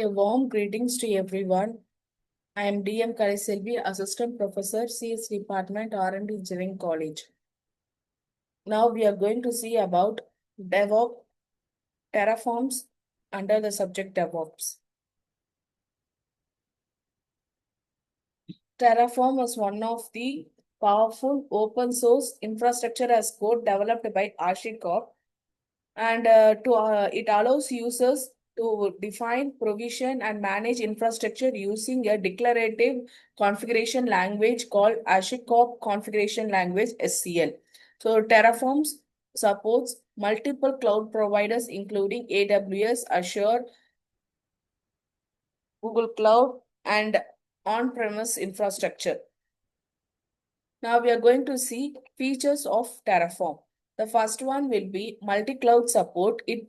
A warm greetings to everyone. I am DM Kariselvi, Assistant Professor, CS Department, R&D Engineering College. Now we are going to see about DevOps Terraforms under the subject DevOps. Terraform was one of the powerful open source infrastructure as code developed by HashiCorp, and it allows users to define, provision, and manage infrastructure using a declarative configuration language called HashiCorp Configuration Language (SCL). So Terraform supports multiple cloud providers including AWS, Azure, Google Cloud, and on-premise infrastructure. Now we are going to see features of Terraform. The first one will be multi-cloud support. It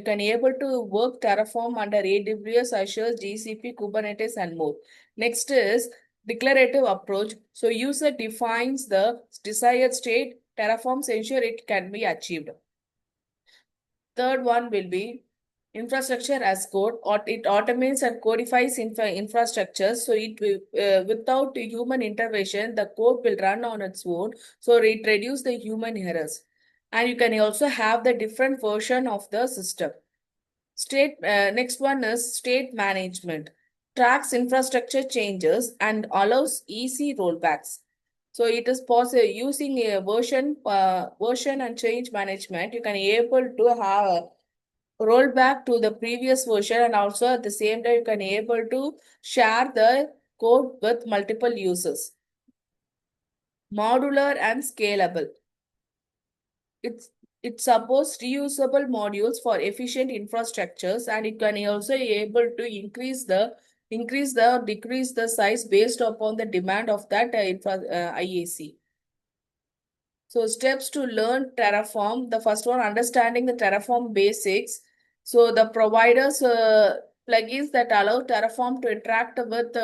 can able to work Terraform under AWS, Azure, GCP, Kubernetes, and more. Next is declarative approach. So user defines the desired state. Terraforms ensure it can be achieved. Third one will be infrastructure as code, or it automates and codifies infrastructure. So it will, without human intervention, the code will run on its own. So it reduces the human errors. And you can also have the different version of the system. Next one is state management. Tracks infrastructure changes and allows easy rollbacks. So it is possible using a version and change management. You can able to have a roll back to the previous version, and also at the same time you can able to share the code with multiple users. Modular and scalable. It supports reusable modules for efficient infrastructures, and it can also able to increase the decrease the size based upon the demand of that IAC. So steps to learn Terraform. The first one, understanding the Terraform basics. So the providers plugins that allow Terraform to interact with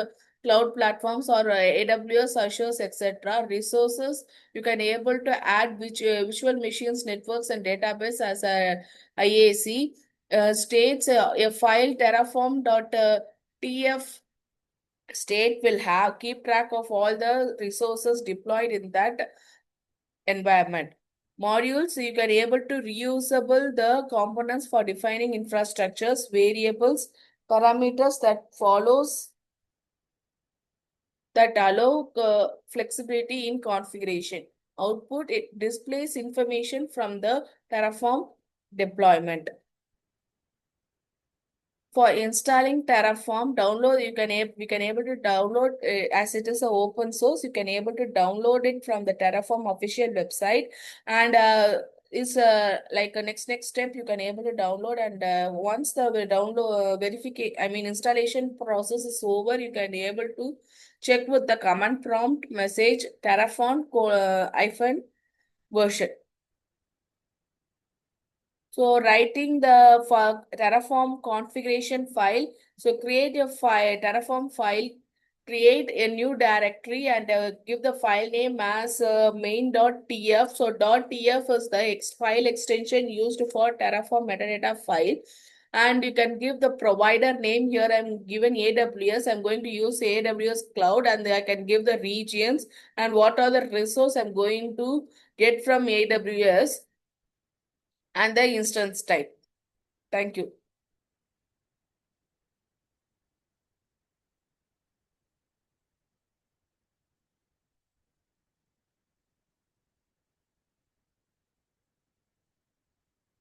cloud platforms or AWS, Azure, etc. Resources, you can able to add virtual machines, networks, and database as a IAC. States a file terraform.tf state will have keep track of all the resources deployed in that environment. Modules, you can able to reusable the components for defining infrastructures, variables, parameters that allow flexibility in configuration. Output, it displays information from the Terraform deployment. For installing Terraform, we can able to download as it is a open source. You can able to download it from the Terraform official website, and is like a next step you can able to download, and once the download verification, I mean installation process is over, you can able to check with the command prompt message Terraform hyphen version. So writing the Terraform configuration file. So create a Terraform file, create a new directory, and give the file name as main.tf. So .tf is the file extension used for Terraform metadata file. And you can give the provider name. Here I'm given AWS. I'm going to use AWS cloud, and I can give the regions and what are the resource I'm going to get from AWS and the instance type. Thank you.